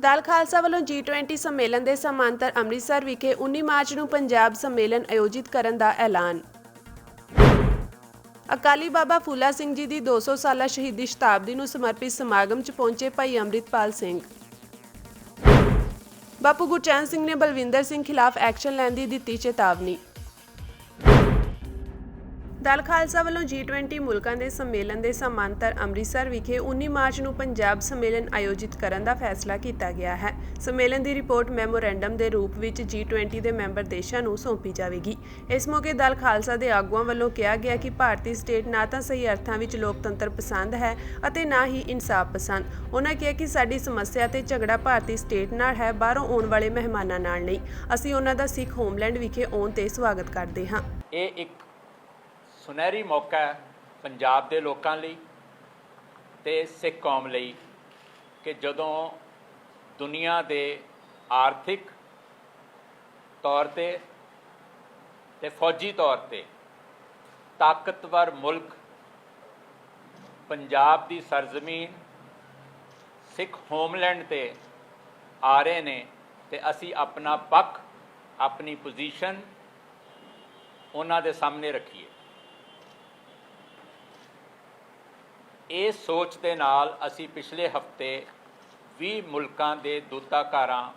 ਦਲ ਖਾਲਸਾ ਵੱਲੋਂ G20 ਸੰਮੇਲਨ ਦੇ ਸਮਾਂतर ਅੰਮ੍ਰਿਤਸਰ ਵਿਖੇ 19 ਮਾਰਚ ਨੂੰ ਪੰਜਾਬ ਸੰਮੇਲਨ ਆਯੋਜਿਤ ਕਰਨ ਦਾ ਐਲਾਨ। ਅਕਾਲੀ ਬਾਬਾ ਫੂਲਾ ਸਿੰਘ ਜੀ ਦੀ 200 ਸਾਲਾ ਸ਼ਹੀਦੀ ਸ਼ਤਾਬਦੀ ਨੂੰ ਸਮਰਪਿਤ ਸਮਾਗਮ 'ਚ ਪਹੁੰਚੇ ਭਾਈ ਅੰਮ੍ਰਿਤਪਾਲ ਸਿੰਘ। ਬਾਪੂ ਗੁਰਚਰਨ ਸਿੰਘ ਨੇ ਬਲਵਿੰਦਰ ਸਿੰਘ ਖਿਲਾਫ ਐਕਸ਼ਨ ਲੈਣ ਦੀ ਦਿੱਤੀ ਚੇਤਾਵਨੀ। ਦਲ ਖਾਲਸਾ ਵੱਲੋਂ G20 ਮੁਲਕਾਂ ਦੇ ਸੰਮੇਲਨ ਦੇ ਸਮਾਂतर ਅੰਮ੍ਰਿਤਸਰ ਵਿਖੇ 19 ਮਾਰਚ ਨੂੰ ਪੰਜਾਬ ਸੰਮੇਲਨ ਆਯੋਜਿਤ ਕਰਨ ਦਾ ਫੈਸਲਾ ਕੀਤਾ ਗਿਆ ਹੈ। ਸੰਮੇਲਨ ਦੀ ਰਿਪੋਰਟ ਮੈਮੋਰੈਂਡਮ ਦੇ ਰੂਪ ਵਿੱਚ G20 ਦੇ ਮੈਂਬਰ ਦੇਸ਼ਾਂ ਨੂੰ ਸੌਂਪੀ ਜਾਵੇਗੀ। ਇਸ ਮੌਕੇ ਦਲ ਖਾਲਸਾ ਦੇ ਆਗੂਆਂ ਵੱਲੋਂ ਕਿਹਾ ਗਿਆ ਕਿ ਭਾਰਤੀ ਸਟੇਟ ਨਾ ਤਾਂ ਸਹੀ ਅਰਥਾਂ ਵਿੱਚ ਲੋਕਤੰਤਰ ਪਸੰਦ ਹੈ ਅਤੇ ਨਾ ਹੀ ਇਨਸਾਫ ਪਸੰਦ। ਉਹਨਾਂ ਕਿਹਾ ਕਿ ਸਾਡੀ ਸਮੱਸਿਆ ਤੇ ਝਗੜਾ ਭਾਰਤੀ ਸਟੇਟ ਨਾਲ ਹੈ, ਬਾਹਰੋਂ ਆਉਣ ਵਾਲੇ ਮਹਿਮਾਨਾਂ ਨਾਲ ਨਹੀਂ। ਅਸੀਂ ਉਹਨਾਂ ਦਾ ਸਿੱਖ ਹੋਮਲੈਂਡ ਵਿਖੇ ਆਉਣ ਤੇ ਸਵਾਗਤ ਕਰਦੇ ਹਾਂ। ਇਹ ਇੱਕ ਸੁਨਹਿਰੀ ਮੌਕਾ ਹੈ ਪੰਜਾਬ ਦੇ ਲੋਕਾਂ ਲਈ ਤੇ ਸਿੱਖ ਕੌਮ ਲਈ ਕਿ ਜਦੋਂ ਦੁਨੀਆ ਦੇ ਆਰਥਿਕ ਤੌਰ ਤੇ ਫੌਜੀ ਤੌਰ ਤੇ ਤਾਕਤਵਰ ਮੁਲਕ ਪੰਜਾਬ ਦੀ ਸਰਜ਼ਮੀਨ ਸਿੱਖ ਹੋਮਲੈਂਡ ਤੇ ਆ ਰਹੇ ਨੇ ਤੇ ਅਸੀਂ ਆਪਣਾ ਪੱਖ ਆਪਣੀ ਪੋਜੀਸ਼ਨ ਉਹਨਾਂ ਦੇ ਸਾਹਮਣੇ ਰੱਖੀਏ। ਇਸ ਸੋਚ ਦੇ ਨਾਲ ਅਸੀਂ ਪਿਛਲੇ ਹਫ਼ਤੇ 20 ਮੁਲਕਾਂ ਦੇ ਦੂਤਾਘਰਾਂ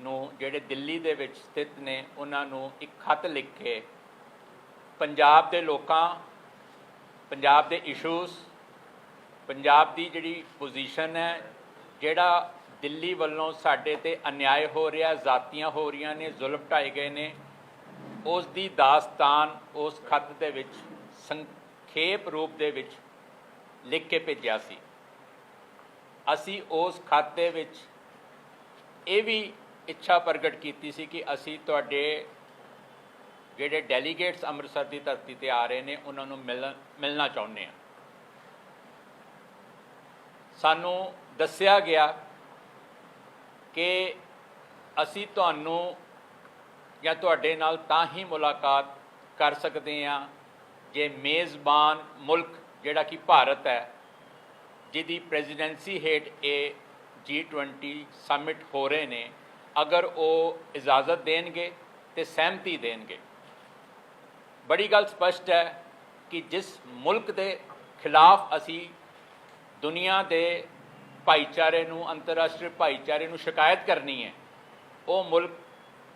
ਨੂੰ ਜਿਹੜੇ ਦਿੱਲੀ ਦੇ ਵਿੱਚ ਸਥਿਤ ਨੇ ਉਹਨਾਂ ਨੂੰ ਇੱਕ ਖੱਤ ਲਿਖ ਕੇ ਪੰਜਾਬ ਦੇ ਲੋਕਾਂ, ਪੰਜਾਬ ਦੇ ਇਸ਼ੂਜ਼, ਪੰਜਾਬ ਦੀ ਜਿਹੜੀ ਪੋਜੀਸ਼ਨ ਹੈ, ਜਿਹੜਾ ਦਿੱਲੀ ਵੱਲੋਂ ਸਾਡੇ ਤੇ ਅਨਿਆਏ ਹੋ ਰਿਹਾ, ਜ਼ਾਤੀਆਂ ਹੋ ਰਹੀਆਂ ਨੇ, ਜ਼ੁਲਮ ਢਾਏ ਗਏ ਨੇ, ਉਸ ਦੀ ਦਾਸਤਾਨ ਉਸ ਖੱਤ ਦੇ ਵਿੱਚ ਸੰਖੇਪ ਰੂਪ ਦੇ ਵਿੱਚ ਲਿਖ ਕੇ ਭੇਜਿਆ ਸੀ। ਅਸੀਂ ਉਸ ਖੱਤ ਦੇ ਵਿੱਚ ਇਹ ਵੀ ਇੱਛਾ ਪ੍ਰਗਟ ਕੀਤੀ ਸੀ ਕਿ ਅਸੀਂ ਤੁਹਾਡੇ ਜਿਹੜੇ ਡੈਲੀਗੇਟਸ ਅੰਮ੍ਰਿਤਸਰ ਦੀ ਧਰਤੀ ਤੇ ਆ ਰਹੇ ਨੇ ਉਹਨਾਂ ਨੂੰ ਮਿਲਣਾ ਚਾਹੁੰਦੇ ਹਾਂ। ਸਾਨੂੰ ਦੱਸਿਆ ਗਿਆ ਕਿ ਅਸੀਂ ਤੁਹਾਨੂੰ ਜਾਂ ਤੁਹਾਡੇ ਨਾਲ ਤਾਂ ਹੀ ਮੁਲਾਕਾਤ ਕਰ ਸਕਦੇ ਹਾਂ ਜੇ ਮੇਜ਼ਬਾਨ ਮੁਲਕ ਜਿਹੜਾ ਕਿ ਭਾਰਤ ਹੈ, ਜਿਹਦੀ ਪ੍ਰੈਜ਼ੀਡੈਂਸੀ ਹੇਠ ਇਹ G20 ਸਮਿਟ ਹੋ ਰਹੇ ਨੇ, ਅਗਰ ਉਹ ਇਜਾਜ਼ਤ ਦੇਣਗੇ ਤੇ ਸਹਿਮਤੀ ਦੇਣਗੇ। ਬੜੀ ਗੱਲ ਸਪਸ਼ਟ ਹੈ ਕਿ ਜਿਸ ਮੁਲਕ ਦੇ ਖਿਲਾਫ ਅਸੀਂ ਦੁਨੀਆ ਦੇ ਭਾਈਚਾਰੇ ਨੂੰ, ਅੰਤਰਰਾਸ਼ਟਰੀ ਭਾਈਚਾਰੇ ਨੂੰ ਸ਼ਿਕਾਇਤ ਕਰਨੀ ਹੈ, ਉਹ ਮੁਲਕ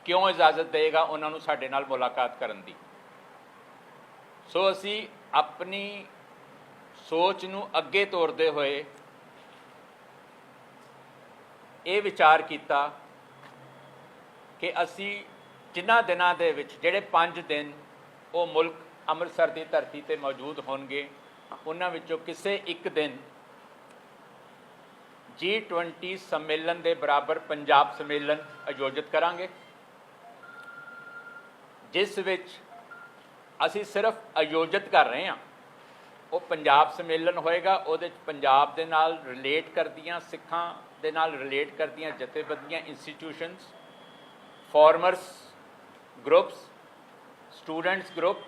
ਕਿਉਂ ਇਜਾਜ਼ਤ ਦੇਗਾ ਉਹਨਾਂ ਨੂੰ ਸਾਡੇ ਨਾਲ ਮੁਲਾਕਾਤ ਕਰਨ ਦੀ। ਸੋ ਅਸੀਂ ਆਪਣੀ ਸੋਚ ਨੂੰ ਅੱਗੇ ਤੋਰਦੇ ਹੋਏ ਇਹ ਵਿਚਾਰ ਕੀਤਾ ਕਿ ਅਸੀਂ ਜਿਨ੍ਹਾਂ ਦਿਨਾਂ ਦੇ ਵਿੱਚ ਜਿਹੜੇ 5 ਦਿਨ ਉਹ ਮੁਲਕ ਅੰਮ੍ਰਿਤਸਰ ਦੀ ਧਰਤੀ ਤੇ ਮੌਜੂਦ ਹੋਣਗੇ, ਉਹਨਾਂ ਵਿੱਚੋਂ ਕਿਸੇ ਇੱਕ ਦਿਨ G20 ਸੰਮੇਲਨ ਦੇ ਬਰਾਬਰ ਪੰਜਾਬ ਸੰਮੇਲਨ ਆਯੋਜਿਤ ਕਰਾਂਗੇ, ਜਿਸ ਵਿੱਚ ਅਸੀਂ ਸਿਰਫ ਆਯੋਜਿਤ ਕਰ ਰਹੇ ਹਾਂ। ਉਹ ਪੰਜਾਬ ਸੰਮੇਲਨ ਹੋਏਗਾ, ਉਹਦੇ 'ਚ ਪੰਜਾਬ ਦੇ ਨਾਲ ਰਿਲੇਟ ਕਰਦੀਆਂ, ਸਿੱਖਾਂ ਦੇ ਨਾਲ ਰਿਲੇਟ ਕਰਦੀਆਂ ਜਥੇਬੰਦੀਆਂ, institutions, farmers groups, students group,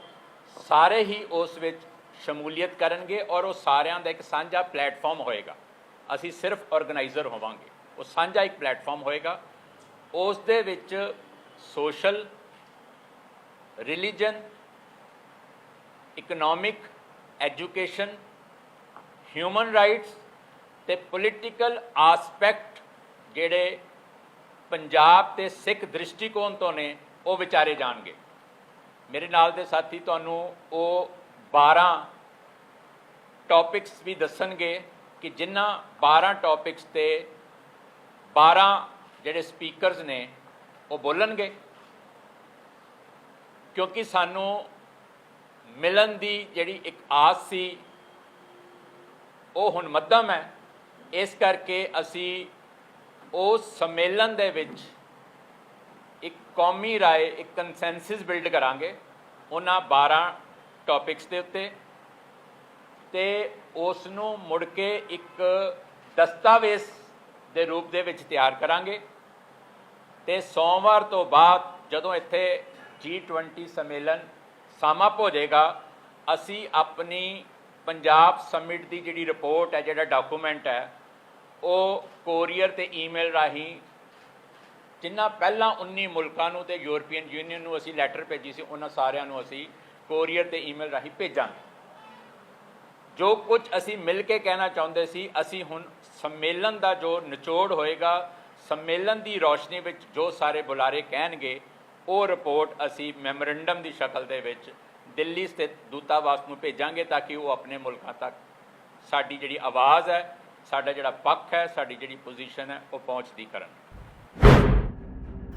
ਸਾਰੇ ਹੀ ਉਸ ਵਿੱਚ ਸ਼ਮੂਲੀਅਤ ਕਰਨਗੇ ਔਰ ਉਹ ਸਾਰਿਆਂ ਦਾ ਇੱਕ ਸਾਂਝਾ ਪਲੇਟਫਾਰਮ ਹੋਏਗਾ। ਅਸੀਂ ਸਿਰਫ ਆਰਗੇਨਾਈਜ਼ਰ ਹੋਵਾਂਗੇ, ਉਹ ਸਾਂਝਾ ਇੱਕ ਪਲੇਟਫਾਰਮ ਹੋਏਗਾ। ਉਸ ਦੇ ਵਿੱਚ social, religion, economic, education, human rights ਤੇ ਪੋਲੀਟੀਕਲ ਆਸਪੈਕਟ ਜਿਹੜੇ ਪੰਜਾਬ ਤੇ ਸਿੱਖ ਦ੍ਰਿਸ਼ਟੀਕੋਣ ਤੋਂ ਨੇ ਉਹ ਵਿਚਾਰੇ ਜਾਣਗੇ। ਮੇਰੇ ਨਾਲ ਦੇ ਸਾਥੀ ਤੁਹਾਨੂੰ ਉਹ 12 ਟੌਪਿਕਸ ਵੀ ਦੱਸਣਗੇ ਕਿ ਜਿਨ੍ਹਾਂ 12 ਟੌਪਿਕਸ ਤੇ 12 ਜਿਹੜੇ ਸਪੀਕਰਸ ਨੇ ਉਹ ਬੋਲਣਗੇ, ਕਿਉਂਕਿ ਸਾਨੂੰ ਮਿਲਣ ਦੀ ਜਿਹੜੀ ਇੱਕ ਆਸ ਸੀ ਉਹ ਹੁਣ ਮੱਧਮ ਹੈ। ਇਸ ਕਰਕੇ ਅਸੀਂ ਉਸ ਸੰਮੇਲਨ ਦੇ ਵਿੱਚ ਇੱਕ ਕੌਮੀ ਰਾਏ, ਇੱਕ ਕੰਸੈਂਸਸ ਬਿਲਡ ਕਰਾਂਗੇ ਉਹਨਾਂ 12 ਟੌਪਿਕਸ ਦੇ ਉੱਤੇ ਤੇ ਉਸ ਨੂੰ ਮੁੜ ਕੇ ਇੱਕ ਦਸਤਾਵੇਜ਼ ਦੇ ਰੂਪ ਦੇ ਵਿੱਚ ਤਿਆਰ ਕਰਾਂਗੇ ਤੇ ਸੋਮਵਾਰ ਤੋਂ ਬਾਅਦ ਜਦੋਂ ਇੱਥੇ G20 ਸੰਮੇਲਨ ਸਮਾਪਤ ਹੋ ਜਾਏਗਾ, ਅਸੀਂ ਆਪਣੀ ਪੰਜਾਬ ਸਮਿਟ ਦੀ ਜਿਹੜੀ ਰਿਪੋਰਟ ਹੈ, ਜਿਹੜਾ ਡਾਕੂਮੈਂਟ ਹੈ, ਉਹ ਕੋਰੀਅਰ ਤੇ ਈਮੇਲ ਰਾਹੀਂ ਜਿਨ੍ਹਾਂ ਪਹਿਲਾਂ 19 ਮੁਲਕਾਂ ਨੂੰ ਤੇ ਯੂਰਪੀਅਨ ਯੂਨੀਅਨ ਨੂੰ ਅਸੀਂ ਲੈਟਰ ਭੇਜੀ ਸੀ, ਉਹਨਾਂ ਸਾਰਿਆਂ ਨੂੰ ਅਸੀਂ ਕੋਰੀਅਰ ਤੇ ਈਮੇਲ ਰਾਹੀਂ ਭੇਜਾਂਗੇ। ਜੋ ਕੁਝ ਅਸੀਂ ਮਿਲ ਕੇ ਕਹਿਣਾ ਚਾਹੁੰਦੇ ਸੀ, ਅਸੀਂ ਹੁਣ ਸੰਮੇਲਨ ਦਾ ਜੋ ਨਿਚੋੜ ਹੋਏਗਾ, ਸੰਮੇਲਨ ਦੀ ਰੌਸ਼ਨੀ ਵਿੱਚ ਜੋ ਸਾਰੇ ਬੁਲਾਰੇ ਕਹਿਣਗੇ, ਉਹ ਰਿਪੋਰਟ ਅਸੀਂ ਮੈਮੋਰੰਡਮ ਦੀ ਸ਼ਕਲ ਦੇ ਵਿੱਚ ਦਿੱਲੀ ਸਥਿਤ ਦੂਤਾਵਾਸ ਨੂੰ ਭੇਜਾਂਗੇ, ਤਾਂ ਕਿ ਉਹ ਆਪਣੇ ਮੁਲਕਾਂ ਤੱਕ ਸਾਡੀ ਜਿਹੜੀ ਆਵਾਜ਼ ਹੈ, ਸਾਡਾ ਜਿਹੜਾ ਪੱਖ ਹੈ, ਸਾਡੀ ਜਿਹੜੀ ਪੋਜੀਸ਼ਨ ਹੈ, ਉਹ ਪਹੁੰਚਦੀ ਕਰਨ।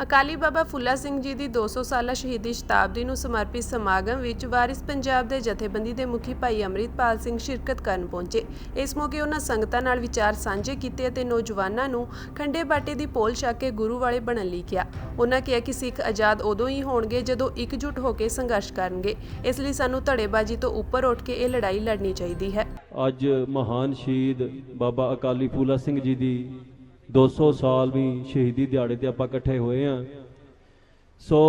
ਅਕਾਲੀ ਬਾਬਾ ਫੁੱਲਾ ਸਿੰਘ ਜੀ ਦੀ 200 ਸਾਲਾ ਸ਼ਹੀਦੀ ਸ਼ਤਾਬਦੀ ਨੂੰ ਸਮਰਪਿਤ ਸਮਾਗਮ ਵਿੱਚ ਵਾਰਿਸ ਪੰਜਾਬ ਦੇ ਜਥੇਬੰਦੀ ਦੇ ਮੁਖੀ ਭਾਈ ਅੰਮ੍ਰਿਤਪਾਲ ਸਿੰਘ ਸ਼ਿਰਕਤ ਕਰਨ ਪਹੁੰਚੇ। ਇਸ ਮੌਕੇ ਉਹਨਾਂ ਸੰਗਤਾਂ ਨਾਲ ਵਿਚਾਰ ਸਾਂਝੇ ਕੀਤੇ ਅਤੇ ਨੌਜਵਾਨਾਂ ਨੂੰ ਖੰਡੇ ਬਾਟੇ ਦੀ ਪੋਲ ਛਕ ਕੇ ਗੁਰੂ ਵਾਲੇ ਬਣਨ ਲਈ ਕਿਹਾ। ਉਹਨਾਂ ਕਿਹਾ ਕਿ ਸਿੱਖ ਆਜ਼ਾਦ ਉਦੋਂ ਹੀ ਹੋਣਗੇ ਜਦੋਂ ਇਕਜੁੱਟ ਹੋ ਕੇ ਸੰਘਰਸ਼ ਕਰਨਗੇ। ਇਸ ਲਈ ਸਾਨੂੰ ਧੜੇਬਾਜ਼ੀ ਤੋਂ ਉੱਪਰ ਉੱਠ ਕੇ ਇਹ ਲੜਾਈ ਲੜਨੀ ਚਾਹੀਦੀ ਹੈ। ਅੱਜ ਮਹਾਨ ਸ਼ਹੀਦ ਬਾਬਾ ਅਕਾਲੀ ਫੂਲਾ ਸਿੰਘ ਜੀ ਦੀ 200 ਸਾਲ ਵੀ ਸ਼ਹੀਦੀ ਦਿਹਾੜੇ ਤੇ ਆਪਾਂ ਇਕੱਠੇ ਹੋਏ ਹਾਂ। ਸੋ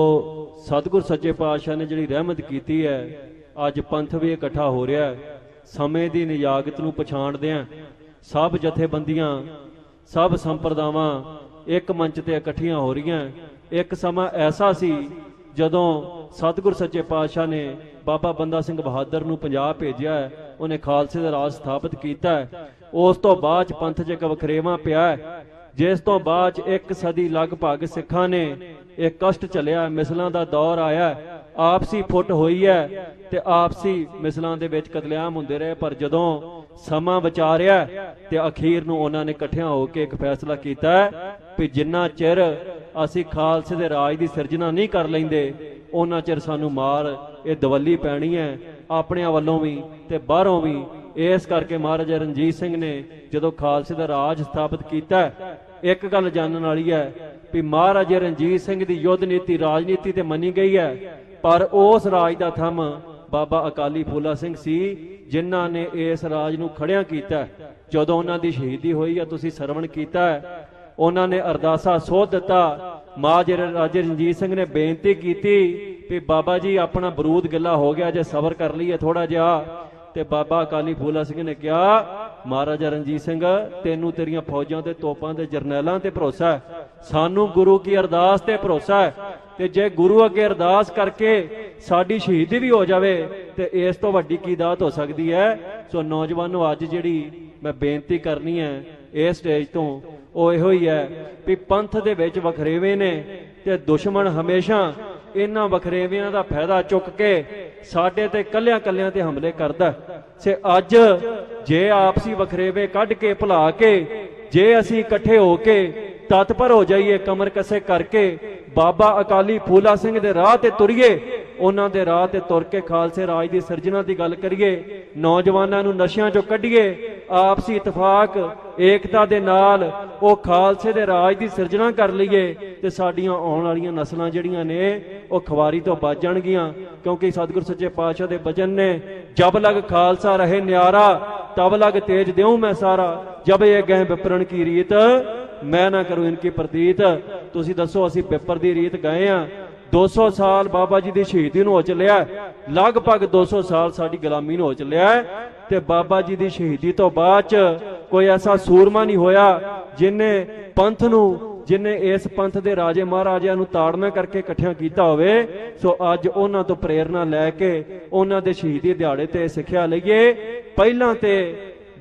ਸਤਿਗੁਰ ਸੱਚੇ ਪਾਤਸ਼ਾਹ ਨੇ ਜਿਹੜੀ ਰਹਿਮਤ ਕੀਤੀ ਹੈ, ਅੱਜ ਪੰਥ ਵੀ ਇਕੱਠਾ ਹੋ ਰਿਹਾ ਹੈ। ਸਮੇਂ ਦੀ ਨਿਯਾਗਤ ਨੂੰ ਪਛਾਣਦਿਆਂ ਸਭ ਜਥੇਬੰਦੀਆਂ, ਸਭ ਸੰਪਰਦਾਵਾਂ ਇੱਕ ਮੰਚ ਤੇ ਇਕੱਠੀਆਂ ਹੋ ਰਹੀਆਂ। ਇੱਕ ਸਮਾਂ ਐਸਾ ਸੀ ਜਦੋਂ ਸਤਿਗੁਰ ਸੱਚੇ ਪਾਤਸ਼ਾਹ ਨੇ ਬਾਬਾ ਬੰਦਾ ਸਿੰਘ ਬਹਾਦਰ ਨੂੰ ਪੰਜਾਬ ਭੇਜਿਆ ਹੈ, ਉਹਨੇ ਖਾਲਸੇ ਦਾ ਰਾਜ ਸਥਾਪਿਤ ਕੀਤਾ ਹੈ। ਉਸ ਤੋਂ ਬਾਅਦ ਪੰਥ 'ਚ ਇੱਕ ਵਖਰੇਵਾਂ ਪਿਆ ਹੈ, ਜਿਸ ਤੋਂ ਬਾਅਦ ਇੱਕ ਸਦੀ ਲਗਭਗ ਸਿੱਖਾਂ ਨੇ ਇਹ ਕਸ਼ਟ ਚੱਲਿਆ, ਮਿਸਲਾਂ ਦਾ ਦੌਰ ਆਇਆ, ਆਪਸੀ ਫੁੱਟ ਹੋਈ ਹੈ ਤੇ ਆਪਸੀ ਮਿਸਲਾਂ ਦੇ ਵਿੱਚ ਕਤਲੇਆਮ ਹੁੰਦੇ ਰਹੇ। ਪਰ ਜਦੋਂ ਸਮਾਂ ਵਿਚਾਰਿਆ ਤੇ ਅਖੀਰ ਨੂੰ ਉਹਨਾਂ ਨੇ ਇਕੱਠਿਆਂ ਹੋ ਕੇ ਇੱਕ ਫੈਸਲਾ ਕੀਤਾ ਕਿ ਜਿੰਨਾ ਚਿਰ ਅਸੀਂ ਖਾਲਸੇ ਦੇ ਰਾਜ ਦੀ ਸਿਰਜਣਾ ਨਹੀਂ ਕਰ ਲੈਂਦੇ, ਉਹਨਾਂ ਚਿਰ ਸਾਨੂੰ ਮਾਰ ਇਹ ਦਵੱਲੀ ਪੈਣੀ ਹੈ, ਆਪਣਿਆਂ ਵੱਲੋਂ ਵੀ ਤੇ ਬਾਹਰੋਂ ਵੀ। ਇਸ ਕਰਕੇ ਮਹਾਰਾਜਾ ਰਣਜੀਤ ਸਿੰਘ ਨੇ ਜਦੋਂ ਖਾਲਸੇ ਦਾ ਰਾਜ ਸਥਾਪਿਤ ਕੀਤਾ, ਇੱਕ ਗੱਲ ਜਾਣਨ ਵਾਲੀ ਹੈ ਵੀ ਮਹਾਰਾਜਾ ਰਣਜੀਤ ਸਿੰਘ ਦੀ ਯੁੱਧ ਨੀਤੀ ਰਾਜਨੀਤੀ ਤੇ ਮੰਨੀ ਗਈ ਹੈ, ਪਰ ਉਸ ਰਾਜ ਦਾ ਥੰਮ ਬਾਬਾ ਅਕਾਲੀ ਫੂਲਾ ਸਿੰਘ ਸੀ, ਜਿਨ੍ਹਾਂ ਨੇ ਇਸ ਰਾਜ ਨੂੰ ਖੜਿਆਂ ਕੀਤਾ। ਜਦੋਂ ਉਹਨਾਂ ਦੀ ਸ਼ਹੀਦੀ ਹੋਈ ਹੈ, ਤੁਸੀਂ ਸਰਵਣ ਕੀਤਾ ਹੈ, ਉਹਨਾਂ ਨੇ ਅਰਦਾਸਾ ਸੋਧ ਦਿੱਤਾ। ਮਹਾਰਾਜਾ ਰਣਜੀਤ ਸਿੰਘ ਨੇ ਬੇਨਤੀ ਕੀਤੀ ਵੀ ਬਾਬਾ ਜੀ ਆਪਣਾ ਬਰੂਦ ਗਿੱਲਾ ਹੋ ਗਿਆ, ਜੇ ਸਬਰ ਕਰ ਲਈਏ ਥੋੜਾ ਜਿਹਾ। ਤੇ ਬਾਬਾ ਅਕਾਲੀ ਫੂਲਾ ਸਿੰਘ ਨੇ ਕਿਹਾ, ਮਹਾਰਾਜਾ ਰਣਜੀਤ ਸਿੰਘ, ਤੈਨੂੰ ਤੇਰੀਆਂ ਫੌਜਾਂ ਤੇ ਤੋਪਾਂ ਤੇ ਜਰਨੈਲਾਂ ਤੇ ਭਰੋਸਾ ਹੈ, ਸਾਨੂੰ ਗੁਰੂ ਕੀ ਅਰਦਾਸ ਤੇ ਭਰੋਸਾ ਹੈ। ਤੇ ਜੇ ਗੁਰੂ ਅੱਗੇ ਅਰਦਾਸ ਕਰਕੇ ਸਾਡੀ ਸ਼ਹੀਦੀ ਵੀ ਹੋ ਜਾਵੇ ਤੇ ਇਸ ਤੋਂ ਵੱਡੀ ਕੀ ਦਾਤ ਹੋ ਸਕਦੀ ਹੈ। ਸੋ ਨੌਜਵਾਨੋ, ਅੱਜ ਜਿਹੜੀ ਮੈਂ ਬੇਨਤੀ ਕਰਨੀ ਹੈ ਇਸ ਸਟੇਜ ਤੋਂ, ਉਹ ਇਹੋ ਹੀ ਹੈ ਵੀ ਪੰਥ ਦੇ ਵਿੱਚ ਵਖਰੇਵੇਂ ਨੇ ਤੇ ਦੁਸ਼ਮਣ ਹਮੇਸ਼ਾ ਇਹਨਾਂ ਵਖਰੇਵਿਆਂ ਦਾ ਫਾਇਦਾ ਚੁੱਕ ਕੇ ਸਾਡੇ ਤੇ ਕੱਲਿਆਂ ਤੇ ਹਮਲੇ ਕਰਦਾ। ਸੇ ਅੱਜ ਜੇ ਆਪਸੀ ਵਖਰੇਵੇ ਕੱਢ ਕੇ ਭੁਲਾ ਕੇ ਜੇ ਅਸੀਂ ਇਕੱਠੇ ਹੋ ਕੇ ਤਤਪਰ ਹੋ ਜਾਈਏ, ਕਮਰ ਕਸੇ ਕਰਕੇ ਬਾਬਾ ਅਕਾਲੀ ਫੂਲਾ ਸਿੰਘ ਦੇ ਰਾਹ ਤੇ ਤੁਰੀਏ, ਉਹਨਾਂ ਦੇ ਰਾਹ ਤੇ ਤੁਰ ਕੇ ਖਾਲਸੇ ਰਾਜ ਦੀ ਸਿਰਜਣਾ ਦੀ ਗੱਲ ਕਰੀਏ, ਨੌਜਵਾਨਾਂ ਨੂੰ ਨਸ਼ਿਆਂ ਚੋਂ ਕੱਢੀਏ, ਆਪਸੀ ਇਤਫਾਕ ਏਕਤਾ ਦੇ ਨਾਲ ਉਹ ਖਾਲਸੇ ਦੇ ਰਾਜ ਦੀ ਸਿਰਜਣਾ ਕਰ ਲਈਏ ਤੇ ਸਾਡੀਆਂ ਆਉਣ ਵਾਲੀਆਂ ਨਸਲਾਂ ਜਿਹੜੀਆਂ ਨੇ ਉਹ ਖਵਾਰੀ ਤੋਂ ਬਚ ਜਾਣਗੀਆਂ। ਕਿਉਂਕਿ ਸਤਿਗੁਰ ਸੱਚੇ ਪਾਤਸ਼ਾਹ ਦੇ ਬਚਨ ਨੇ, ਜਬ ਲਗ ਖਾਲਸਾ ਰਹੇ ਨਿਆਰਾ, ਤਬ ਲਗ ਤੇਜ ਦਿਉ ਮੈਂ ਸਾਰਾ, ਜਬ ਇਹ ਗਹਿ ਵਿਪਰਨ ਕੀ ਰੀਤ, ਮੈਂ ਨਾ ਕਰੂੰ ਇਨਕੀ ਪ੍ਰਤੀਤ। ਤੁਸੀਂ ਦੱਸੋ, ਅਸੀਂ ਪੇਪਰ ਦੀ ਰੀਤ ਗਏ ਆ। 200 ਸਾਲ ਬਾਬਾ ਜੀ ਦੀ ਸ਼ਹੀਦੀ ਨੂੰ ਹੋ ਚੱਲਿਆ, ਲਗਭਗ 200 ਸਾਲ ਸਾਡੀ ਗੁਲਾਮੀ ਨੂੰ ਹੋ ਚੱਲਿਆ। ਤੇ ਬਾਬਾ ਜੀ ਦੀ ਸ਼ਹੀਦੀ ਤੋਂ ਬਾਅਦ ਚ ਕੋਈ ਐਸਾ ਸੂਰਮਾ ਨਹੀਂ ਹੋਇਆ ਜਿਨੇ ਪੰਥ ਨੂੰ, ਜਿਨੇ ਇਸ ਪੰਥ ਦੇ ਰਾਜੇ ਮਹਾਰਾਜਿਆਂ ਨੂੰ ਤਾੜਨਾ ਕਰਕੇ ਇਕੱਠਿਆਂ ਕੀਤਾ ਹੋਵੇ। ਸੋ ਅੱਜ ਉਹਨਾਂ ਤੋਂ ਪ੍ਰੇਰਣਾ ਲੈ ਕੇ ਉਹਨਾਂ ਦੇ ਸ਼ਹੀਦੀ ਦਿਹਾੜੇ ਤੇ ਸਿੱਖਿਆ ਲਈਏ। ਪਹਿਲਾਂ ਤੇ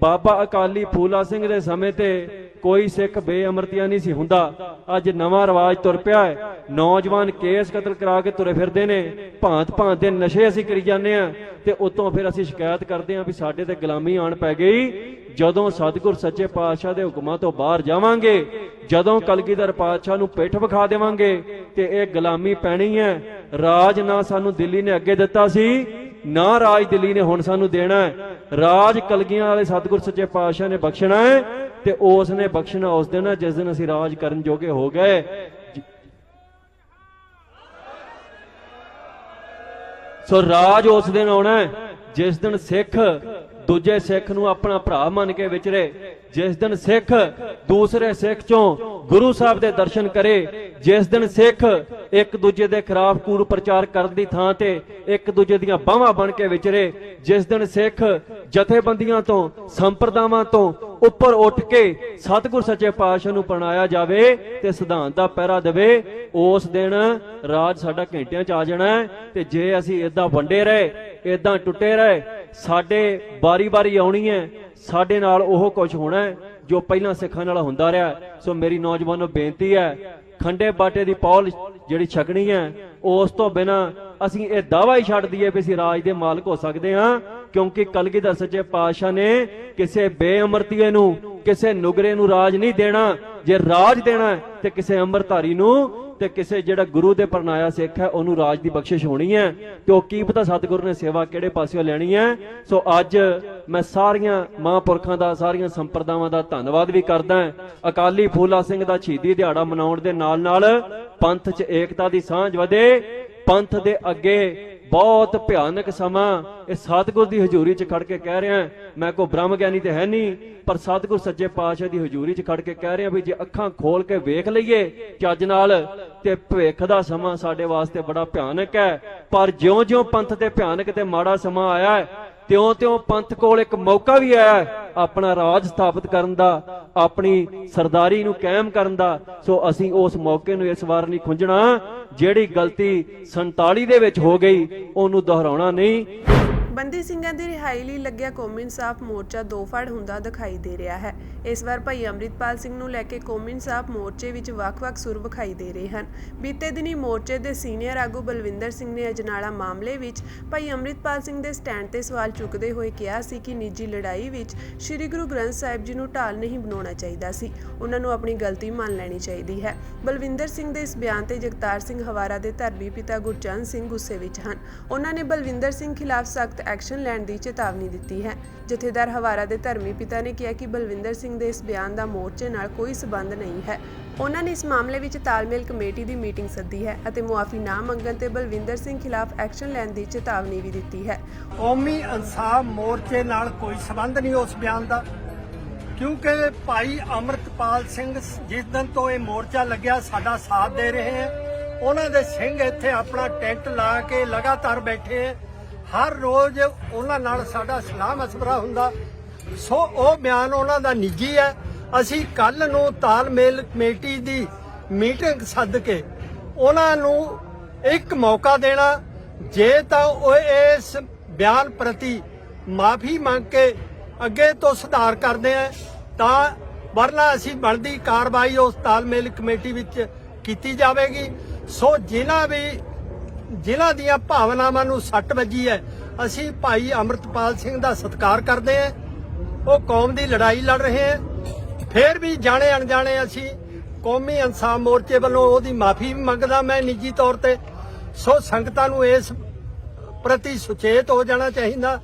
ਬਾਬਾ ਅਕਾਲੀ ਫੂਲਾ ਸਿੰਘ ਦੇ ਸਮੇਂ ਤੇ ਕੋਈ ਸਿੱਖ ਬੇਅਮਰਤੀਆ ਨਹੀਂ ਸੀ ਹੁੰਦਾ। ਅੱਜ ਨਵਾਂ ਰਿਵਾਜ ਤੁਰ ਪਿਆ ਹੈ, ਨੌਜਵਾਨ ਕੇਸ ਕਤਲ ਕਰਾ ਕੇ ਤੁਰੇ ਫਿਰਦੇ ਨੇ, ਭਾਂਤ ਦੇ ਨਸ਼ੇ ਅਸੀਂ ਕਰੀ ਜਾਂਦੇ ਆ ਤੇ ਉਤੋਂ ਫਿਰ ਅਸੀਂ ਸ਼ਿਕਾਇਤ ਕਰਦੇ ਆ ਵੀ ਸਾਡੇ ਤੇ ਗੁਲਾਮੀ ਆਣ ਪੈ ਗਈ। ਜਦੋਂ ਸਤਿਗੁਰ ਸੱਚੇ ਪਾਤਸ਼ਾਹ ਦੇ ਹੁਕਮਾਂ ਤੋਂ ਬਾਹਰ ਜਾਵਾਂਗੇ, ਜਦੋਂ ਕਲਗੀਧਰ ਪਾਤਸ਼ਾਹ ਨੂੰ ਪਿੱਠ ਵਿਖਾ ਦੇਵਾਂਗੇ ਤੇ ਇਹ ਗੁਲਾਮੀ ਪੈਣੀ ਹੈ। ਰਾਜ ਨਾ ਸਾਨੂੰ ਦਿੱਲੀ ਨੇ ਅੱਗੇ ਦਿੱਤਾ ਸੀ, ਨਾ ਰਾਜ ਦਿੱਲੀ ਨੇ ਹੁਣ ਸਾਨੂੰ ਦੇਣਾ ਹੈ। ਰਾਜ ਕਲਗੀਆਂ ਵਾਲੇ ਸਤਿਗੁਰ ਸੱਚੇ ਪਾਤਸ਼ਾਹ ਨੇ ਬਖਸ਼ਣਾ ਹੈ ਤੇ ਉਸ ਨੇ ਬਖਸ਼ਣਾ ਉਸ ਦਿਨ ਜਿਸ ਦਿਨ ਅਸੀਂ ਰਾਜ ਕਰਨ ਜੋਗੇ ਹੋ ਗਏ। ਸੋ ਰਾਜ ਉਸ ਦਿਨ ਆਉਣਾ ਹੈ ਜਿਸ ਦਿਨ ਸਿੱਖ ਦੂਜੇ ਸਿੱਖ ਨੂੰ ਆਪਣਾ ਭਰਾ ਮੰਨ ਕੇ ਵਿਚਰੇ, ਜਿਸ ਦਿਨ ਸਿੱਖ ਦੂਸਰੇ ਸਿੱਖ ਚੋਂ ਗੁਰੂ ਸਾਹਿਬ ਦੇ ਦਰਸ਼ਨ ਕਰੇ, ਜਿਸ ਦਿਨ ਸਿੱਖ ਇੱਕ ਦੂਜੇ ਦੇ ਖਿਲਾਫ ਕੂੜ ਪ੍ਰਚਾਰ ਕਰਨ ਦੀ ਥਾਂ ਤੇ ਇੱਕ ਦੂਜੇ ਦੀਆਂ ਬਾਹਾਂ ਬਣ ਕੇ ਵਿਚਰੇ, ਜਿਸ ਦਿਨ ਸਿੱਖ ਜਥੇਬੰਦੀਆਂ ਤੋਂ, ਸੰਪਰਦਾਵਾਂ ਤੋਂ ਉੱਪਰ ਉੱਠ ਕੇ ਸਤਿਗੁਰ ਸੱਚੇ ਪਾਤਸ਼ਾਹ ਨੂੰ ਪ੍ਰਣਾਇਆ ਜਾਵੇ ਤੇ ਸਿਧਾਂਤ ਦਾ ਪਹਿਰਾ ਦੇਵੇ, ਉਸ ਦਿਨ ਰਾਜ ਸਾਡਾ ਘੰਟਿਆਂ 'ਚ ਆ ਜਾਣਾ ਹੈ। ਤੇ ਜੇ ਅਸੀਂ ਇਦਾਂ ਵੰਡੇ ਰਹੇ, ਇਦਾਂ ਟੁੱਟੇ ਰਹੇ, ਸਾਡੇ ਵਾਰੀ ਆਉਣੀ ਹੈ, ਸਾਡੇ ਨਾਲ ਉਹ ਕੁਝ ਹੋਣਾ ਹੈ ਜੋ ਪਹਿਲਾਂ ਸਿੱਖਾਂ ਨਾਲ ਹੁੰਦਾ ਰਿਹਾ। ਸੋ ਮੇਰੀ ਨੌਜਵਾਨੋ ਬੇਨਤੀ ਹੈ, ਖੰਡੇ ਬਾਟੇ ਦੀ ਪੌਲ ਜਿਹੜੀ ਛਕਣੀ ਹੈ, ਉਸ ਤੋਂ ਬਿਨਾ ਅਸੀਂ ਇਹ ਦਾਅਵਾ ਹੀ ਛੱਡ ਦਈਏ ਵੀ ਅਸੀਂ ਰਾਜ ਦੇ ਮਾਲਕ ਹੋ ਸਕਦੇ ਹਾਂ, ਕਿਉਂਕਿ ਕਲਗੀਧਰ ਸੱਚੇ ਪਾਤਸ਼ਾਹ ਨੇ ਕਿਸੇ ਬੇਅਮਰਤੀਏ ਨੂੰ, ਕਿਸੇ ਨੁਗਰੇ ਨੂੰ ਰਾਜ ਨਹੀਂ ਦੇਣਾ। ਜੇ ਰਾਜ ਦੇਣਾ ਤੇ ਕਿਸੇ ਅੰਮ੍ਰਿਤਧਾਰੀ ਨੂੰ ਤੇ ਕਿਸੇ ਜਿਹੜਾ ਗੁਰੂ ਦੇ ਪਰਨਾਇਆ ਸਿੱਖ ਹੈ ਉਹਨੂੰ ਰਾਜ ਦੀ ਬਖਸ਼ਿਸ਼ ਹੋਣੀ ਹੈ, ਤੇ ਉਹ ਕੀ ਪਤਾ ਸਤਿਗੁਰੂ ਨੇ ਸੇਵਾ ਕਿਹੜੇ ਪਾਸਿਓਂ ਲੈਣੀ ਹੈ। ਸੋ ਅੱਜ ਮੈਂ ਸਾਰੀਆਂ ਮਹਾਂਪੁਰਖਾਂ ਦਾ, ਸਾਰੀਆਂ ਸੰਪਰਦਾਵਾਂ ਦਾ ਧੰਨਵਾਦ ਵੀ ਕਰਦਾ। ਅਕਾਲੀ ਫੂਲਾ ਸਿੰਘ ਦਾ ਸ਼ਹੀਦੀ ਦਿਹਾੜਾ ਮਨਾਉਣ ਦੇ ਨਾਲ ਪੰਥ 'ਚ ਏਕਤਾ ਦੀ ਸਾਂਝ ਵਧੇ। ਪੰਥ ਦੇ ਅੱਗੇ ਬਹੁਤ ਭਿਆਨਕ ਸਮਾਂ ਇਹ ਸਤਿਗੁਰ ਦੀ ਹਜ਼ੂਰੀ 'ਚ ਖੜ ਕੇ ਕਹਿ ਰਿਹਾ, ਮੈਂ ਕੋਈ ਬ੍ਰਹਮ ਗਿਆਨੀ ਤੇ ਹੈ ਨਹੀਂ, ਪਰ ਸਤਿਗੁਰ ਸੱਚੇ ਪਾਤਸ਼ਾਹ ਦੀ ਹਜ਼ੂਰੀ 'ਚ ਖੜ ਕੇ ਕਹਿ ਰਿਹਾ ਵੀ ਜੇ ਅੱਖਾਂ ਖੋਲ ਕੇ ਵੇਖ ਲਈਏ ਚੱਜ ਨਾਲ ਤੇ ਭਵਿੱਖ ਦਾ ਸਮਾਂ ਸਾਡੇ ਵਾਸਤੇ ਬੜਾ ਭਿਆਨਕ ਹੈ। ਪਰ ਜਿਉਂ-ਜਿਉਂ ਪੰਥ ਤੇ ਭਿਆਨਕ ਤੇ ਮਾੜਾ ਸਮਾਂ ਆਇਆ ਹੈ, ਤਿਉਂ-ਤਿਉਂ ਪੰਥ ਕੋਲ ਇੱਕ ਮੌਕਾ ਵੀ ਆਇਆ ਹੈ ਆਪਣਾ ਰਾਜ ਸਥਾਪਿਤ ਕਰਨ ਦਾ, ਆਪਣੀ ਸਰਦਾਰੀ ਨੂੰ ਕਾਇਮ ਕਰਨ ਦਾ। ਸੋ ਅਸੀਂ ਉਸ ਮੌਕੇ ਨੂੰ ਇਸ ਵਾਰ ਨਹੀਂ ਖੁੰਝਣਾ। ਜਿਹੜੀ ਗਲਤੀ 47 ਦੇ ਵਿੱਚ ਹੋ ਗਈ ਉਹਨੂੰ ਦੁਹਰਾਉਣਾ ਨਹੀਂ। ਬੰਦੀ ਸਿੰਘਾਂ ਦੀ ਰਿਹਾਈ ਲਈ ਲੱਗਿਆ ਕੌਮੀ ਇਨਸਾਫ ਮੋਰਚਾ ਦੋ ਫੜ ਹੁੰਦਾ ਦਿਖਾਈ ਦੇ ਰਿਹਾ ਹੈ। ਇਸ ਵਾਰ ਭਾਈ ਅੰਮ੍ਰਿਤਪਾਲ ਸਿੰਘ ਨੂੰ ਲੈ ਕੇ ਕੌਮੀ ਇਨਸਾਫ ਮੋਰਚੇ ਵਿੱਚ ਵੱਖ-ਵੱਖ ਸੁਰ ਵਿਖਾਈ ਦੇ ਰਹੇ ਹਨ। ਬੀਤੇ ਦਿਨੀ ਮੋਰਚੇ ਦੇ ਸੀਨੀਅਰ ਆਗੂ ਬਲਵਿੰਦਰ ਸਿੰਘ ਨੇ ਅਜਨਾਲਾ ਮਾਮਲੇ ਵਿੱਚ ਭਾਈ ਅੰਮ੍ਰਿਤਪਾਲ ਸਿੰਘ ਦੇ ਸਟੈਂਡ ਤੇ ਸਵਾਲ ਚੁੱਕਦੇ ਹੋਏ ਕਿਹਾ ਸੀ ਕਿ ਨਿੱਜੀ ਲੜਾਈ ਵਿੱਚ ਸ੍ਰੀ ਗੁਰੂ ਗ੍ਰੰਥ ਸਾਹਿਬ ਜੀ ਨੂੰ ਢਾਲ ਨਹੀਂ ਬਣਾਉਣਾ ਚਾਹੀਦਾ ਸੀ, ਉਹਨਾਂ ਨੂੰ ਆਪਣੀ ਗਲਤੀ ਮੰਨ ਲੈਣੀ ਚਾਹੀਦੀ ਹੈ। ਬਲਵਿੰਦਰ ਸਿੰਘ ਦੇ ਇਸ ਬਿਆਨ ਤੇ ਜਗਤਾਰ ਸਿੰਘ ਹਵਾਰਾ ਦੇ ਧਰਮੀ ਪਿਤਾ ਗੁਰਚਰਨ ਸਿੰਘ ਗੁੱਸੇ ਵਿੱਚ ਹਨ। ਉਹਨਾਂ ਨੇ ਬਲਵਿੰਦਰ ਸਿੰਘ ਖਿਲਾਫ ਸਖਤ ਐਕਸ਼ਨ ਲੈਣ ਦੀ ਚੇਤਾਵਨੀ ਦਿੱਤੀ ਹੈ। ਜਥੇਦਾਰ ਹਵਾਰਾ ਦੇ ਧਰਮੀ ਪਿਤਾ ਨੇ ਕਿਹਾ ਕਿ ਬਲਵਿੰਦਰ ਸਿੰਘ ਦੇ ਇਸ ਬਿਆਨ ਦਾ ਮੋਰਚੇ ਨਾਲ ਕੋਈ ਸਬੰਧ ਨਹੀਂ ਹੈ। ਉਹਨਾਂ ਨੇ ਇਸ ਮਾਮਲੇ ਵਿੱਚ ਤਾਲਮੇਲ ਕਮੇਟੀ ਦੀ ਮੀਟਿੰਗ ਸੱਦੀ ਹੈ ਅਤੇ ਮੁਆਫੀ ਨਾ ਮੰਗਣ ਤੇ ਬਲਵਿੰਦਰ ਸਿੰਘ ਖਿਲਾਫ ਐਕਸ਼ਨ ਲੈਣ ਦੀ ਚੇਤਾਵਨੀ ਵੀ ਦਿੱਤੀ ਹੈ। ਕੌਮੀ ਇਨਸਾਫ ਮੋਰਚੇ ਨਾਲ ਕੋਈ ਸਬੰਧ ਨਹੀਂ ਉਸ ਬਿਆਨ ਦਾ, ਕਿਉਂਕਿ ਭਾਈ ਅੰਮ੍ਰਿਤਪਾਲ ਸਿੰਘ ਜਿਸ ਦਿਨ ਤੋਂ ਇਹ ਮੋਰਚਾ ਲੱਗਿਆ ਸਾਡਾ ਸਾਥ ਦੇ ਰਹੇ ਹੈ। ਉਹਨਾਂ ਦੇ ਸਿੰਘ ਇੱਥੇ ਆਪਣਾ ਟੈਂਟ ਲਾ ਕੇ ਲਗਾਤਾਰ ਬੈਠੇ ਹੈ। ਹਰ ਰੋਜ਼ ਉਹਨਾਂ ਨਾਲ ਸਾਡਾ ਸਲਾਹ ਮਸ਼ਵਰਾ ਹੁੰਦਾ। ਸੋ ਉਹ ਬਿਆਨ ਉਹਨਾਂ ਦਾ ਨਿੱਜੀ ਹੈ। ਅਸੀਂ ਕੱਲ ਨੂੰ ਤਾਲਮੇਲ ਕਮੇਟੀ ਦੀ ਮੀਟਿੰਗ ਸੱਦ ਕੇ ਉਹਨਾਂ ਨੂੰ ਇੱਕ ਮੌਕਾ ਦੇਣਾ। ਜੇ ਤਾਂ ਉਹ ਇਸ ਬਿਆਨ ਪ੍ਰਤੀ ਮਾਫੀ ਮੰਗ ਕੇ ਅੱਗੇ ਤੋਂ ਸੁਧਾਰ ਕਰਦੇ ਆ ਤਾਂ, ਵਰਨਾ ਅਸੀਂ ਬਣਦੀ ਕਾਰਵਾਈ ਉਸ ਤਾਲਮੇਲ ਕਮੇਟੀ ਵਿੱਚ ਕੀਤੀ ਜਾਵੇਗੀ। ਸੋ ਜਿਨ੍ਹਾਂ ਦੀਆਂ ਭਾਵਨਾਵਾਂ ਨੂੰ ਸੱਟ ਵੱਜੀ ਹੈ, ਅਸੀਂ ਭਾਈ ਅੰਮ੍ਰਿਤਪਾਲ ਸਿੰਘ ਦਾ ਸਤਿਕਾਰ ਕਰਦੇ ਹਾਂ। ਉਹ ਕੌਮ ਦੀ ਲੜਾਈ ਲੜ ਰਹੇ ਹੈ। ਫਿਰ ਵੀ ਜਾਣੇ ਅਣਜਾਣੇ ਅਸੀਂ ਕੌਮੀ ਇਨਸਾਫ ਮੋਰਚੇ ਵੱਲੋਂ ਉਹਦੀ ਮਾਫੀ ਵੀ ਮੰਗਦਾ ਮੈਂ ਨਿੱਜੀ ਤੌਰ ਤੇ। ਸੋ ਸੰਗਤਾਂ ਨੂੰ ਇਸ ਪ੍ਰਤੀ ਸੁਚੇਤ ਹੋ ਜਾਣਾ ਚਾਹੀਦਾ।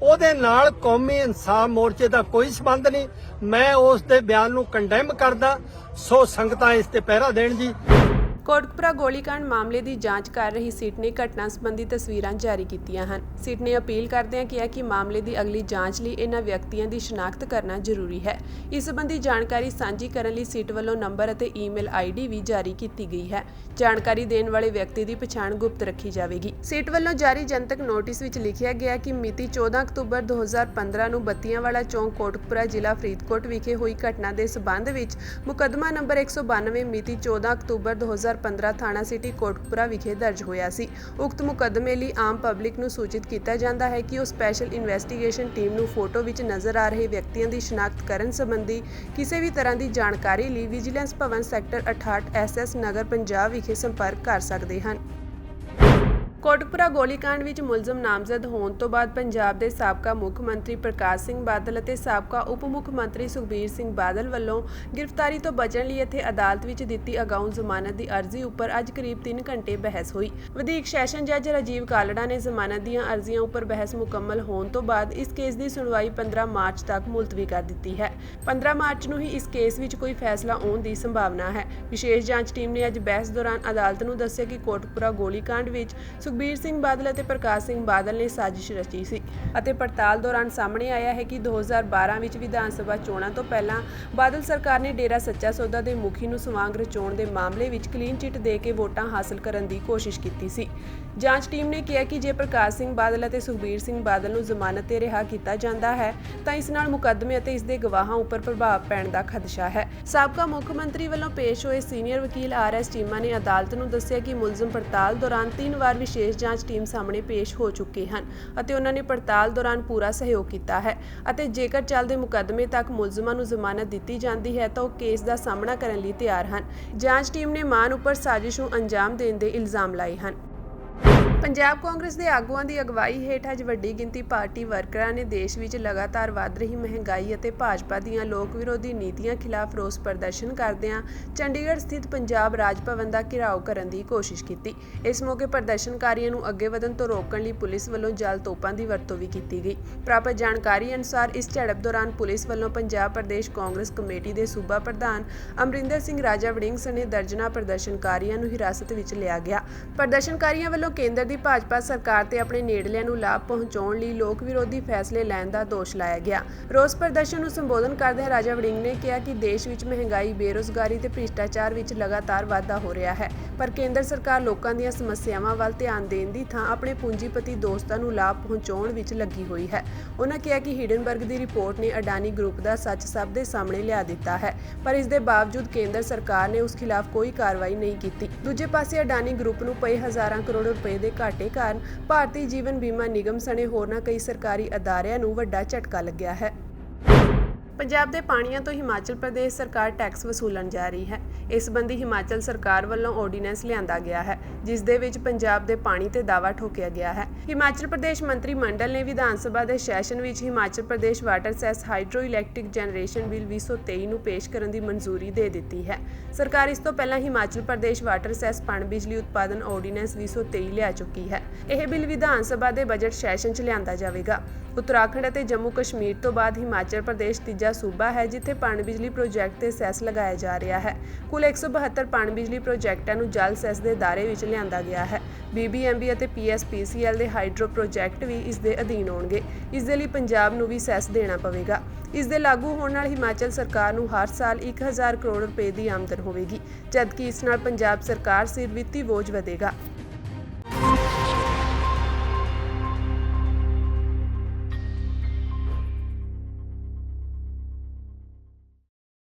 ਉਹਦੇ ਨਾਲ ਕੌਮੀ ਇਨਸਾਫ ਮੋਰਚੇ ਦਾ ਕੋਈ ਸਬੰਧ ਨਹੀਂ। ਮੈਂ ਉਸ ਦੇ ਬਿਆਨ ਨੂੰ ਕੰਡੈਮ ਕਰਦਾ। ਸੋ ਸੰਗਤਾਂ ਇਸ ਤੇ ਪਹਿਰਾ ਦੇਣ ਜੀ। ਕੋਟਕਪੁਰਾ ਗੋਲੀकांड ਮਾਮਲੇ ਦੀ ਜਾਂਚ ਕਰ ਰਹੀ ਸਿਟ ਨੇ ਘਟਨਾ ਸੰਬੰਧੀ ਤਸਵੀਰਾਂ ਜਾਰੀ ਕੀਤੀਆਂ ਹਨ। ਸਿਟ ਨੇ ਅਪੀਲ ਕਰਦਿਆਂ ਕਿਹਾ ਕਿ ਮਾਮਲੇ ਦੀ ਅਗਲੀ ਜਾਂਚ ਲਈ ਇਹਨਾਂ ਵਿਅਕਤੀਆਂ ਦੀ ਸ਼ਨਾਖਤ ਕਰਨਾ ਜ਼ਰੂਰੀ ਹੈ। ਇਸ ਸੰਬੰਧੀ ਜਾਣਕਾਰੀ ਸਾਂਝੀ ਕਰਨ ਲਈ ਸਿਟ ਵੱਲੋਂ ਨੰਬਰ ਅਤੇ ਈਮੇਲ ਆਈਡੀ ਵੀ ਜਾਰੀ ਕੀਤੀ ਗਈ ਹੈ। ਜਾਣਕਾਰੀ ਦੇਣ ਵਾਲੇ ਵਿਅਕਤੀ ਦੀ ਪਛਾਣ ਗੁਪਤ ਰੱਖੀ ਜਾਵੇਗੀ। ਸਿਟ ਵੱਲੋਂ ਜਾਰੀ ਜਨਤਕ ਨੋਟਿਸ ਵਿੱਚ ਲਿਖਿਆ ਗਿਆ ਕਿ ਮਿਤੀ 14 ਅਕਤੂਬਰ 2015 ਨੂੰ ਬੱਤੀਆਂਵਾਲਾ ਚੌਂਕ ਕੋਟਕਪੁਰਾ ਜ਼ਿਲ੍ਹਾ ਫਰੀਦਕੋਟ ਵਿਖੇ ਹੋਈ ਘਟਨਾ ਦੇ ਸਬੰਧ ਵਿੱਚ ਮੁਕੱਦਮਾ ਨੰਬਰ 192 ਮਿਤੀ 14 ਅਕਤੂਬਰ 2015 ਥਾਣਾ ਸਿਟੀ ਕੋਟਕਪੁਰਾ ਵਿਖੇ ਦਰਜ ਹੋਇਆ ਸੀ। ਉਕਤ ਮੁਕੱਦਮੇ ਲਈ ਆਮ ਪਬਲਿਕ ਨੂੰ ਸੂਚਿਤ ਕੀਤਾ ਜਾਂਦਾ ਹੈ ਕਿ ਉਹ ਸਪੈਸ਼ਲ ਇਨਵੈਸਟੀਗੇਸ਼ਨ ਟੀਮ ਨੂੰ ਫੋਟੋ ਵਿੱਚ ਨਜ਼ਰ ਆ ਰਹੇ ਵਿਅਕਤੀਆਂ ਦੀ ਸ਼ਨਾਖਤ ਕਰਨ ਸੰਬੰਧੀ ਕਿਸੇ ਵੀ ਤਰ੍ਹਾਂ ਦੀ ਜਾਣਕਾਰੀ ਲਈ ਵਿਜੀਲੈਂਸ ਭਵਨ ਸੈਕਟਰ 68 SS ਨਗਰ ਪੰਜਾਬ ਵਿਖੇ ਸੰਪਰਕ ਕਰ ਸਕਦੇ ਹਨ। ਕੋਟਕਪੁਰਾ ਗੋਲੀकांड ਵਿੱਚ ਮੁਲਜ਼ਮ ਨਾਮਜ਼ਦ ਹੋਣ ਤੋਂ ਬਾਅਦ ਪੰਜਾਬ ਦੇ ਸਾਬਕਾ ਮੁੱਖ ਮੰਤਰੀ ਪ੍ਰਕਾਸ਼ ਸਿੰਘ ਬਾਦਲ ਅਤੇ ਸਾਬਕਾ ਉਪ ਮੁੱਖ ਮੰਤਰੀ ਸੁਖਬੀਰ ਸਿੰਘ ਬਾਦਲ ਵੱਲੋਂ ਗ੍ਰਿਫਤਾਰੀ ਤੋਂ ਬਚਣ ਲਈ ਇੱਥੇ ਅਦਾਲਤ ਵਿੱਚ ਦਿੱਤੀ ਅਗਾਊਂ ਜ਼ਮਾਨਤ ਦੀ ਅਰਜ਼ੀ ਉੱਪਰ ਅੱਜ ਕਰੀਬ 3 ਘੰਟੇ ਬਹਿਸ ਹੋਈ। ਵਧੀਕ ਸੈਸ਼ਨ ਜੱਜ ਰਾਜੀਵ ਕਾਲੜਾ ਨੇ ਜ਼ਮਾਨਤ ਦੀਆਂ ਅਰਜ਼ੀਆਂ ਉੱਪਰ ਬਹਿਸ ਮੁਕੰਮਲ ਹੋਣ ਤੋਂ ਬਾਅਦ ਇਸ ਕੇਸ ਦੀ ਸੁਣਵਾਈ 15 ਮਾਰਚ ਤੱਕ ਮੁਲਤਵੀ ਕਰ ਦਿੱਤੀ ਹੈ। 15 ਮਾਰਚ ਨੂੰ ਹੀ ਇਸ ਕੇਸ ਵਿੱਚ ਕੋਈ ਫੈਸਲਾ ਆਉਣ ਦੀ ਸੰਭਾਵਨਾ ਹੈ। ਵਿਸ਼ੇਸ਼ ਜਾਂਚ ਟੀਮ ਨੇ ਅੱਜ ਬਹਿਸ ਦੌਰਾਨ ਅਦਾਲਤ ਨੂੰ ਦੱਸਿਆ ਕਿ ਕੋਟਕਪੁਰਾ ਗੋਲੀकांड ਵਿੱਚ ਸੁਖਬੀਰ ਸਿੰਘ ਬਾਦਲ ਅਤੇ ਪ੍ਰਕਾਸ਼ ਸਿੰਘ ਬਾਦਲ ਨੇ ਸਾਜ਼ਿਸ਼ ਰਚੀ ਸੀ ਅਤੇ ਪੜਤਾਲ ਦੌਰਾਨ ਸਾਹਮਣੇ ਆਇਆ ਹੈ ਕਿ 2012 ਵਿੱਚ ਵਿਧਾਨ ਸਭਾ ਚੋਣਾਂ ਤੋਂ ਪਹਿਲਾਂ ਬਾਦਲ ਸਰਕਾਰ ਨੇ ਡੇਰਾ ਸੱਚਾ ਸੌਦਾ ਦੇ ਮੁਖੀ ਨੂੰ ਸਵਾਂਗ ਰਚਾਉਣ ਦੇ ਮਾਮਲੇ ਵਿੱਚ ਕਲੀਨ ਚਿੱਟ ਦੇ ਕੇ ਵੋਟਾਂ ਹਾਸਲ ਕਰਨ ਦੀ ਕੋਸ਼ਿਸ਼ ਕੀਤੀ ਸੀ। ਜਾਂਚ ਟੀਮ ਨੇ ਕਿਹਾ ਕਿ ਜੇ ਪ੍ਰਕਾਸ਼ ਸਿੰਘ ਬਾਦਲ ਅਤੇ ਸੁਖਬੀਰ ਸਿੰਘ ਬਾਦਲ ਨੂੰ ਜ਼ਮਾਨਤ ਤੇ ਰਿਹਾ ਕੀਤਾ ਜਾਂਦਾ ਹੈ ਤਾਂ ਇਸ ਨਾਲ ਮੁਕੱਦਮੇ ਅਤੇ ਇਸ ਦੇ ਗਵਾਹਾਂ ਉੱਪਰ ਪ੍ਰਭਾਵ ਪੈਣ ਦਾ ਖਦਸ਼ਾ ਹੈ। ਸਾਬਕਾ ਮੁੱਖ ਮੰਤਰੀ ਵੱਲੋਂ ਪੇਸ਼ ਹੋਏ ਸੀਨੀਅਰ ਵਕੀਲ ਆਰ.ਐਸ. ਚੀਮਾ ਨੇ ਅਦਾਲਤ ਨੂੰ ਦੱਸਿਆ ਕਿ ਮੁਲਜ਼ਮ ਪੜਤਾਲ ਦੌਰਾਨ 3 ਵਾਰ ਵਿਸ਼ੇਸ਼ ਜਾਂਚ ਟੀਮ ਸਾਹਮਣੇ ਪੇਸ਼ ਹੋ ਚੁੱਕੇ ਹਨ ਅਤੇ ਉਹਨਾਂ ਨੇ ਪੜਤਾਲ ਦੌਰਾਨ ਪੂਰਾ ਸਹਿਯੋਗ ਕੀਤਾ ਹੈ ਅਤੇ ਜੇਕਰ ਚੱਲਦੇ ਮੁਕੱਦਮੇ ਤੱਕ ਮੁਲਜ਼ਮਾਂ ਨੂੰ ਜ਼ਮਾਨਤ ਦਿੱਤੀ ਜਾਂਦੀ ਹੈ ਤਾਂ ਉਹ ਕੇਸ ਦਾ ਸਾਹਮਣਾ ਕਰਨ ਲਈ ਤਿਆਰ ਹਨ। ਜਾਂਚ ਟੀਮ ਨੇ ਮਾਨ ਉੱਪਰ ਸਾਜ਼ਿਸ਼ ਨੂੰ ਅੰਜਾਮ ਦੇਣ ਦੇ ਇਲਜ਼ਾਮ ਲਾਏ ਹਨ। ਪੰਜਾਬ ਕਾਂਗਰਸ ਦੇ ਆਗੂਆਂ ਦੀ ਅਗਵਾਈ ਹੇਠ ਅੱਜ ਵੱਡੀ ਗਿਣਤੀ ਪਾਰਟੀ ਵਰਕਰਾਂ ਨੇ ਦੇਸ਼ ਵਿੱਚ ਲਗਾਤਾਰ ਵਧ ਰਹੀ ਮਹਿੰਗਾਈ ਅਤੇ ਭਾਜਪਾ ਦੀਆਂ ਲੋਕ ਵਿਰੋਧੀ ਨੀਤੀਆਂ ਖਿਲਾਫ ਰੋਸ ਪ੍ਰਦਰਸ਼ਨ ਕਰਦਿਆਂ ਚੰਡੀਗੜ੍ਹ ਸਥਿਤ ਪੰਜਾਬ ਰਾਜ ਭਵਨ ਦਾ ਘਿਰਾਓ ਕਰਨ ਦੀ ਕੋਸ਼ਿਸ਼ ਕੀਤੀ। ਇਸ ਮੌਕੇ ਪ੍ਰਦਰਸ਼ਨਕਾਰੀਆਂ ਨੂੰ ਅੱਗੇ ਵਧਣ ਤੋਂ ਰੋਕਣ ਲਈ ਪੁਲਿਸ ਵੱਲੋਂ ਜਲ ਤੋਪਾਂ ਦੀ ਵਰਤੋਂ ਵੀ ਕੀਤੀ ਗਈ। ਪ੍ਰਾਪਤ ਜਾਣਕਾਰੀ ਅਨੁਸਾਰ ਇਸ ਝੜਪ ਦੌਰਾਨ ਪੁਲਿਸ ਵੱਲੋਂ ਪੰਜਾਬ ਪ੍ਰਦੇਸ਼ ਕਾਂਗਰਸ ਕਮੇਟੀ ਦੇ ਸੂਬਾ ਪ੍ਰਧਾਨ ਅਮਰਿੰਦਰ ਸਿੰਘ ਰਾਜਾ ਵੜਿੰਗ ਸਣੇ ਦਰਜਨਾਂ ਪ੍ਰਦਰਸ਼ਨਕਾਰੀਆਂ ਨੂੰ ਹਿਰਾਸਤ ਵਿੱਚ ਲਿਆ ਗਿਆ। ਪ੍ਰਦਰਸ਼ਨਕਾਰੀਆਂ ਵੱਲੋਂ ਕੇਂਦਰ ਦੀ ਭਾਜਪਾ ਸਰਕਾਰ ਤੇ ਆਪਣੇ ਨੇੜਲਿਆਂ ਨੂੰ ਲਾਭ ਪਹੁੰਚਾਉਣ ਲਈ ਲੋਕ ਵਿਰੋਧੀ ਫੈਸਲੇ ਲੈਣ ਦਾ ਦੋਸ਼ ਲਾਇਆ ਗਿਆ। ਰੋਸ ਪ੍ਰਦਰਸ਼ਨ ਨੂੰ ਸੰਬੋਧਨ ਕਰਦਿਆਂ ਰਾਜਾ ਵੜਿੰਗ ਨੇ ਕਿਹਾ ਕਿ ਦੇਸ਼ ਵਿੱਚ ਮਹਿੰਗਾਈ, ਬੇਰੁਜ਼ਗਾਰੀ ਤੇ ਭ੍ਰਿਸ਼ਟਾਚਾਰ ਵਿੱਚ ਲਗਾਤਾਰ ਵਾਧਾ ਹੋ ਰਿਹਾ ਹੈ, ਪਰ ਕੇਂਦਰ ਸਰਕਾਰ ਲੋਕਾਂ ਦੀਆਂ ਸਮੱਸਿਆਵਾਂ ਵੱਲ ਧਿਆਨ ਦੇਣ ਦੀ ਥਾਂ ਆਪਣੇ ਪੂੰਜੀਪਤੀ ਦੋਸਤਾਂ ਨੂੰ ਲਾਭ ਪਹੁੰਚਾਉਣ ਵਿੱਚ ਲੱਗੀ ਹੋਈ ਹੈ। ਉਹਨਾਂ ਕਿਹਾ ਕਿ ਹਿਡਨਬਰਗ ਦੀ ਰਿਪੋਰਟ ਨੇ ਅਡਾਨੀ ਗਰੁੱਪ ਦਾ ਸੱਚ ਸਭ ਦੇ ਸਾਹਮਣੇ ਲਿਆ ਦਿੱਤਾ ਹੈ, ਪਰ ਇਸ ਦੇ ਬਾਵਜੂਦ ਕੇਂਦਰ ਸਰਕਾਰ ਨੇ ਉਸ ਖਿਲਾਫ ਕੋਈ ਕਾਰਵਾਈ ਨਹੀਂ ਕੀਤੀ। ਦੂਜੇ ਪਾਸੇ ਅਡਾਨੀ ਗਰੁੱਪ ਨੂੰ ਪਏ ਹਜ਼ਾਰਾਂ ਕਰੋੜ ਰੁਪਏ ਦੇ ਘਾਟੇ ਕਾਰਨ ਭਾਰਤੀ ਜੀਵਨ ਬੀਮਾ ਨਿਗਮ ਸਣੇ ਹੋਰਨਾਂ ਕਈ ਸਰਕਾਰੀ ਅਦਾਰਿਆਂ ਨੂੰ ਵੱਡਾ ਝਟਕਾ ਲੱਗਿਆ ਹੈ। ਪੰਜਾਬ ਦੇ ਪਾਣੀਆਂ ਤੋਂ ਹਿਮਾਚਲ ਪ੍ਰਦੇਸ਼ ਸਰਕਾਰ ਟੈਕਸ ਵਸੂਲਣ ਜਾ ਰਹੀ ਹੈ। ਇਸ ਸੰਬੰਧੀ ਹਿਮਾਚਲ ਸਰਕਾਰ ਵੱਲੋਂ ਆਰਡੀਨੈਂਸ ਲਿਆਂਦਾ ਗਿਆ ਹੈ, ਜਿਸ ਦੇ ਵਿੱਚ ਪੰਜਾਬ ਦੇ ਪਾਣੀ ਤੇ ਦਾਅਵਾ ਠੋਕਿਆ ਗਿਆ ਹੈ। ਹਿਮਾਚਲ ਪ੍ਰਦੇਸ਼ ਮੰਤਰੀ ਮੰਡਲ ਨੇ ਵਿਧਾਨ ਸਭਾ ਦੇ ਸੈਸ਼ਨ ਵਿੱਚ Himachal Pradesh water cess hydro electric generation bill 2023 ਨੂੰ ਪੇਸ਼ ਕਰਨ ਦੀ ਮਨਜ਼ੂਰੀ ਦੇ ਦਿੱਤੀ ਹੈ। ਸਰਕਾਰ ਇਸ ਤੋਂ ਪਹਿਲਾਂ ਹਿਮਾਚਲ ਪ੍ਰਦੇਸ਼ ਵਾਟਰ ਸੈਸ ਪਣ ਬਿਜਲੀ ਉਤਪਾਦਨ ਆਰਡੀਨੈਂਸ 2023 ਲਿਆ ਚੁੱਕੀ ਹੈ। ਇਹ ਬਿੱਲ ਵਿਧਾਨ ਸਭਾ ਦੇ ਬਜਟ ਸੈਸ਼ਨ 'ਚ ਲਿਆਂਦਾ ਜਾਵੇਗਾ। ਉੱਤਰਾਖੰਡ ਅਤੇ ਜੰਮੂ ਕਸ਼ਮੀਰ ਤੋਂ ਬਾਅਦ ਹਿਮਾਚਲ ਪ੍ਰਦੇਸ਼ ਤੀਜਾ ਸੂਬਾ ਹੈ ਜਿੱਥੇ ਪਣ ਬਿਜਲੀ ਪ੍ਰੋਜੈਕਟ ਤੇ ਸੈਸ ਲਗਾਇਆ ਜਾ ਰਿਹਾ ਹੈ। ਕੁੱਲ 172 ਪਣ ਬਿਜਲੀ ਪ੍ਰੋਜੈਕਟਾਂ ਨੂੰ ਜਲ ਸੈਸ ਦੇ ਦਾਇਰੇ ਵਿੱਚ ਲਿਆਂਦਾ ਗਿਆ ਹੈ। BBMB ਅਤੇ PSPCL ਦੇ ਹਾਈਡਰੋ ਪ੍ਰੋਜੈਕਟ ਵੀ ਇਸ ਦੇ ਅਧੀਨ ਆਉਣਗੇ। ਇਸ ਦੇ ਲਈ ਪੰਜਾਬ ਨੂੰ ਵੀ ਸੈਸ ਦੇਣਾ ਪਵੇਗਾ। ਇਸ ਦੇ ਲਾਗੂ ਹੋਣ ਨਾਲ ਹਿਮਾਚਲ ਸਰਕਾਰ ਨੂੰ ਹਰ ਸਾਲ 1000 ਕਰੋੜ ਰੁਪਏ ਦੀ ਆਮਦਨ ਹੋਵੇਗੀ, ਜਦਕਿ ਇਸ ਨਾਲ ਪੰਜਾਬ ਸਰਕਾਰ ਸਿਰ ਵਿੱਤੀ ਬੋਝ ਵਧੇਗਾ।